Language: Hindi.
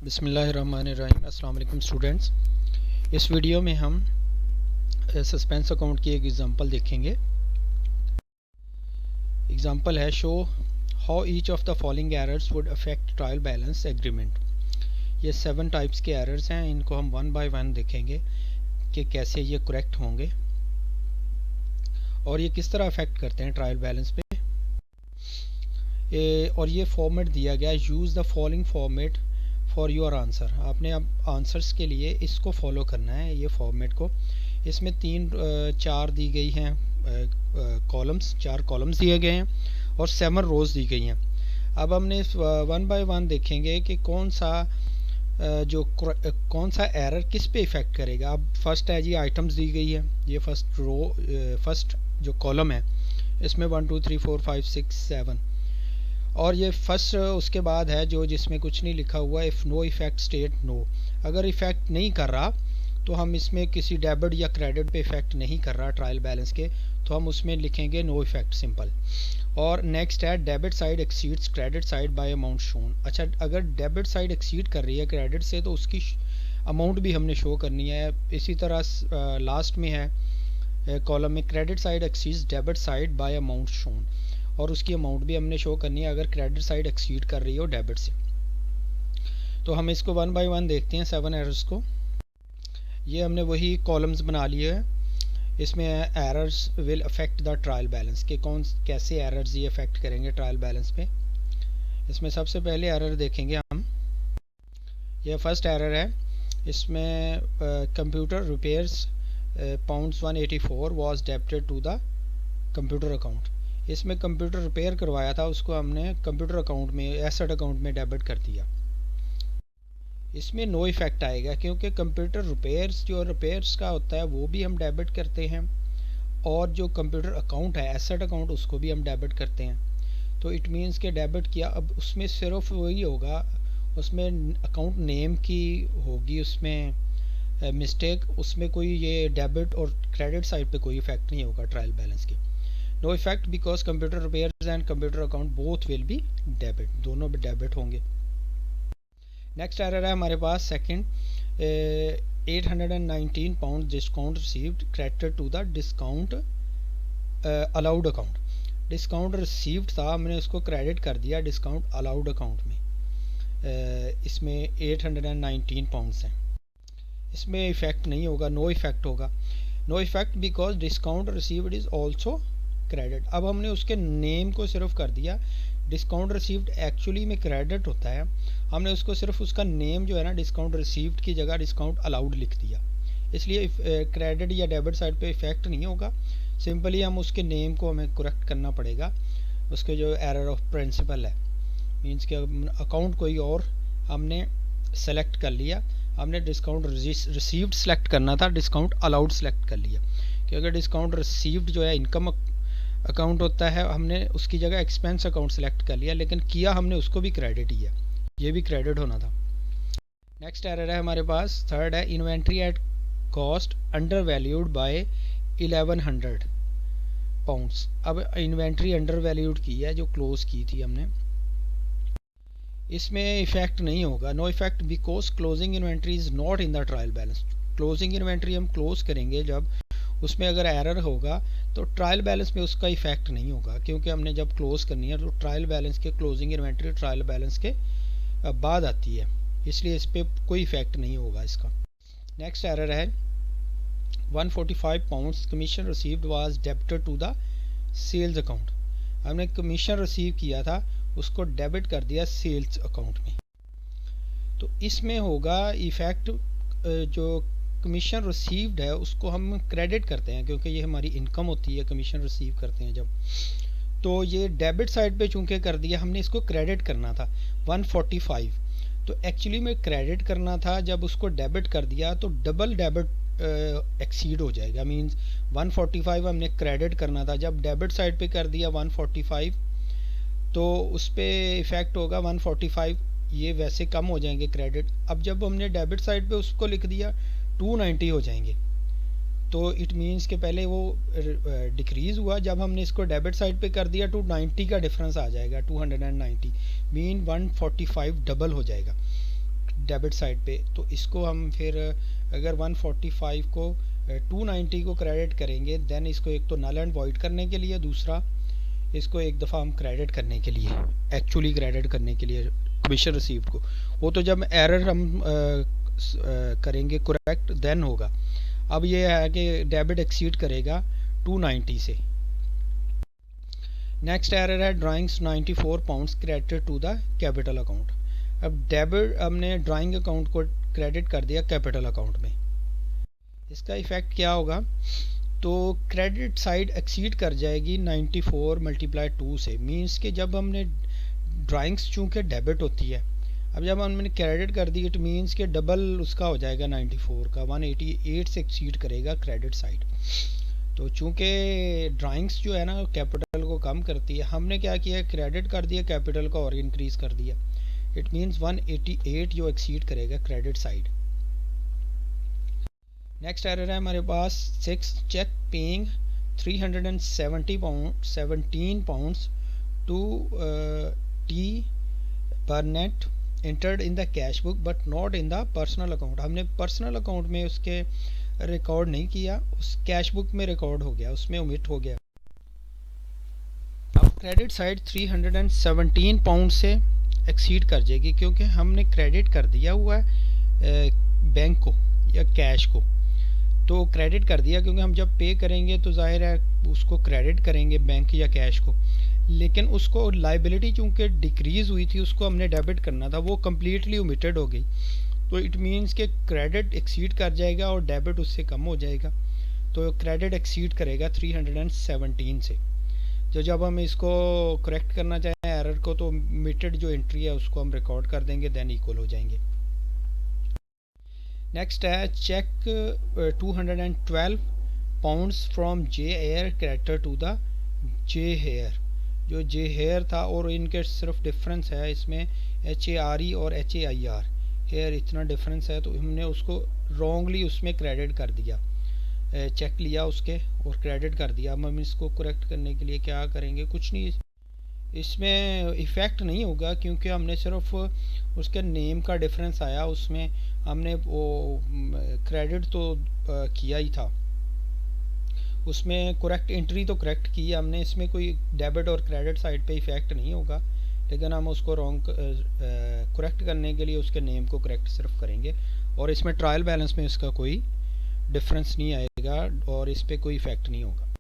बिस्मिल्लाहिर्रहमानिर्रहीम। अस्सलाम वालेकुम स्टूडेंट्स। इस वीडियो में हम सस्पेंस अकाउंट की एक एग्जांपल देखेंगे। एग्जांपल है show how each of the following errors would affect trial balance agreement. ये 7 टाइप्स के एरर्स हैं, इनको हम वन बाय वन देखेंगे कि कैसे ये करेक्ट होंगे और ये किस तरह अफेक्ट करते हैं ट्रायल बैलेंस पे। और ये फॉर्मेट दिया गया, use the following format for your answer. आपने अब आंसर्स के लिए इसको फॉलो करना है, ये फॉर्मेट को। इसमें चार दी गई हैं कॉलम्स, 4 कॉलम्स दिए गए हैं और 7 रोज़ दी गई हैं। अब हमने वन बाय वन देखेंगे कि कौन सा एरर किस पे इफ़ेक्ट करेगा। अब फर्स्ट है जी, आइटम्स दी गई है। ये फर्स्ट जो कॉलम है इसमें 1 2 3 4 5 6 7 और ये फर्स्ट उसके बाद है जो जिसमें कुछ नहीं लिखा हुआ, if no effect state no. अगर इफ़ेक्ट नहीं कर रहा तो हम इसमें किसी डेबिट या क्रेडिट पे इफ़ेक्ट नहीं कर रहा ट्रायल बैलेंस के, तो हम उसमें लिखेंगे नो इफ़ेक्ट, सिंपल। और नेक्स्ट है debit side exceeds credit side by amount shown. अच्छा, अगर डेबिट साइड एक्सीड कर रही है क्रेडिट से तो उसकी अमाउंट भी हमने शो करनी है। इसी तरह लास्ट में है कॉलम में, credit side exceeds debit side by amount shown, और उसकी अमाउंट भी हमने शो करनी है अगर क्रेडिट साइड एक्सीड कर रही हो डेबिट से। तो हम इसको वन बाय वन देखते हैं 7 एरर्स को। ये हमने वही कॉलम्स बना लिए हैं। इसमें errors will affect the trial balance के कैसे एरर्स ये अफेक्ट करेंगे ट्रायल बैलेंस पे। इसमें सबसे पहले एरर देखेंगे हम। ये फर्स्ट एरर है, इसमें computer repairs £184 was debited to the computer account. इसमें कंप्यूटर रिपेयर करवाया था, उसको हमने कंप्यूटर अकाउंट में, एसेट अकाउंट में डेबिट कर दिया। इसमें नो इफ़ेक्ट आएगा क्योंकि कंप्यूटर रिपेयर्स जो रिपेयर्स का होता है वो भी हम डेबिट करते हैं और जो कंप्यूटर अकाउंट है एसेट अकाउंट उसको भी हम डेबिट करते हैं। तो इट मीन्स के डेबिट किया। अब उसमें सिर्फ वही होगा, उसमें अकाउंट नेम की होगी उसमें मिस्टेक, उसमें कोई ये डेबिट और क्रेडिट साइड पे कोई इफ़ेक्ट नहीं होगा ट्रायल बैलेंस की। No effect because computer repairs and computer account both will be debit, दोनों भी डेबिट होंगे। नेक्स्ट एरर है हमारे पास second, £819 discount received credited to the discount allowed account. Discount received था, हमने उसको क्रेडिट कर दिया डिस्काउंट अलाउड अकाउंट में। इसमें £819 हैं, इसमें इफ़ेक्ट नहीं होगा, नो इफ़ेक्ट होगा। No effect because discount received is also credit. अब हमने उसके नेम को सिर्फ कर दिया, डिस्काउंट रिसीव्ड एक्चुअली में क्रेडिट होता है, हमने उसको सिर्फ उसका नेम जो है ना डिस्काउंट रिसीव्ड की जगह डिस्काउंट अलाउड लिख दिया, इसलिए क्रेडिट या डेबिट साइड पे इफ़ेक्ट नहीं होगा। सिंपली हम उसके नेम को हमें करेक्ट करना पड़ेगा, उसके जो एरर ऑफ प्रिंसिपल है, मीन्स के अकाउंट कोई और हमने सेलेक्ट कर लिया, हमने डिस्काउंट रिसीव्ड सेलेक्ट करना था, डिस्काउंट अलाउड सेलेक्ट कर लिया। क्योंकि डिस्काउंट रिसीव्ड जो है इनकम अकाउंट होता है, हमने उसकी जगह एक्सपेंस अकाउंट सेलेक्ट कर लिया, लेकिन किया हमने उसको भी क्रेडिट ही है, ये भी क्रेडिट होना था। नेक्स्ट एरर है हमारे पास थर्ड है, inventory at cost under valued bye £1100। अब इन्वेंट्री अंडर वैल्यूड की है जो क्लोज की थी हमने, इसमें इफेक्ट नहीं होगा, no effect because closing inventory is not in the trial balance. Closing inventory हम क्लोज करेंगे जब उसमें अगर एरर होगा तो ट्रायल बैलेंस में उसका इफेक्ट नहीं होगा, क्योंकि हमने जब क्लोज करनी है तो ट्रायल बैलेंस के क्लोजिंग इन्वेंट्री ट्रायल बैलेंस के बाद आती है, इसलिए इस पर कोई इफेक्ट नहीं होगा इसका। नेक्स्ट एरर है £145 commission received was debited to the sales account. हमने कमीशन रिसीव किया था, उसको डेबिट कर दिया सेल्स अकाउंट में, तो इसमें होगा इफेक्ट। जो कमीशन रिसीव्ड है उसको हम क्रेडिट करते हैं क्योंकि ये हमारी इनकम होती है, कमीशन रिसीव करते हैं जब, तो ये डेबिट साइड पे चूंकि कर दिया, हमने इसको क्रेडिट करना था 145, तो एक्चुअली में क्रेडिट करना था, जब उसको डेबिट कर दिया तो डबल डेबिट एक्सीड हो जाएगा। मींस 145 हमने क्रेडिट करना था, जब डेबिट साइड पे कर दिया 145 तो उस पर इफ़ेक्ट होगा 145, ये वैसे कम हो जाएंगे क्रेडिट। अब जब हमने डेबिट साइड पे उसको लिख दिया 290 हो जाएंगे, तो इट मीन्स के पहले वो डिक्रीज़ हुआ, जब हमने इसको डेबिट साइड पे कर दिया 290 का डिफरेंस आ जाएगा, 290 मीन 145 डबल हो जाएगा। डेबिट साइड पे, तो इसको हम फिर अगर 145 को 290 को क्रेडिट करेंगे, देन इसको एक तो नल एंड वॉइड करने के लिए, दूसरा इसको एक दफ़ा हम क्रेडिट करने के लिए, एक्चुअली क्रेडिट करने के लिए कमीशन रिसीव्ड को, वो तो जब एरर हम करेंगे करेक्ट देन होगा। अब ये है कि डेबिट एक्सीड करेगा 290 से। नेक्स्ट एरर है drawings 94 pounds credited to the capital account. अब डेबिट हमने ड्राइंग अकाउंट को क्रेडिट कर दिया कैपिटल अकाउंट में, इसका इफ़ेक्ट क्या होगा, तो क्रेडिट साइड एक्सीड कर जाएगी 94 मल्टीप्लाई 2 से, मींस कि जब हमने ड्राइंग्स चूँकि डेबिट होती है, अब जब हमने क्रेडिट कर दी इट मींस कि डबल उसका हो जाएगा 94 का, 188 से एक्सीड करेगा क्रेडिट साइड। तो चूँकि ड्राइंग्स जो है ना कैपिटल को कम करती है, हमने क्या किया, क्रेडिट कर दिया कैपिटल को और इंक्रीज़ कर दिया, इट मींस 188 जो एक्सीड करेगा क्रेडिट साइड। नेक्स्ट एरर है हमारे पास 6 cheque paying 317 pounds to T Burnett entered in the cash book but not in the personal account। हमने पर्सनल अकाउंट में उसके रिकॉर्ड नहीं किया, उस कैश बुक में रिकॉर्ड हो गया, उसमें ओमिट हो गया। अब क्रेडिट साइड 317 पाउंड से एक्सीड कर जाएगी क्योंकि हमने क्रेडिट कर दिया हुआ है बैंक को या कैश को, तो क्रेडिट कर दिया क्योंकि हम जब पे करेंगे तो जाहिर है उसको क्रेडिट करेंगे बैंक या कैश को, लेकिन उसको लाइबिलिटी चूँकि डिक्रीज़ हुई थी उसको हमने डेबिट करना था, वो कम्प्लीटली ओमिटेड हो गई, तो इट मीन्स कि क्रेडिट एक्सीड कर जाएगा और डेबिट उससे कम हो जाएगा, तो क्रेडिट एक्सीड करेगा 317 से। तो जब हम इसको करेक्ट करना चाहें एरर को, तो ओमिटेड जो एंट्री है उसको हम रिकॉर्ड कर देंगे, देन इक्वल हो जाएंगे। नेक्स्ट है cheque 212 pounds from J Air creditor to the J Hare. जो जे हेयर था और इनके सिर्फ डिफरेंस है इसमें HARE और HAIR, हेयर इतना डिफरेंस है, तो हमने उसको रॉन्गली उसमें क्रेडिट कर दिया, चेक लिया उसके और क्रेडिट कर दिया। अब हम इसको करेक्ट करने के लिए क्या करेंगे, कुछ नहीं, इसमें इफ़ेक्ट नहीं होगा क्योंकि हमने सिर्फ उसके नेम का डिफरेंस आया, उसमें हमने वो क्रेडिट तो किया ही था, उसमें करेक्ट एंट्री तो करेक्ट की है हमने, इसमें कोई डेबिट और क्रेडिट साइड पे इफ़ेक्ट नहीं होगा, लेकिन हम उसको रॉन्ग करेक्ट करने के लिए उसके नेम को करेक्ट सिर्फ करेंगे और इसमें ट्रायल बैलेंस में इसका कोई डिफरेंस नहीं आएगा और इस पर कोई इफ़ेक्ट नहीं होगा।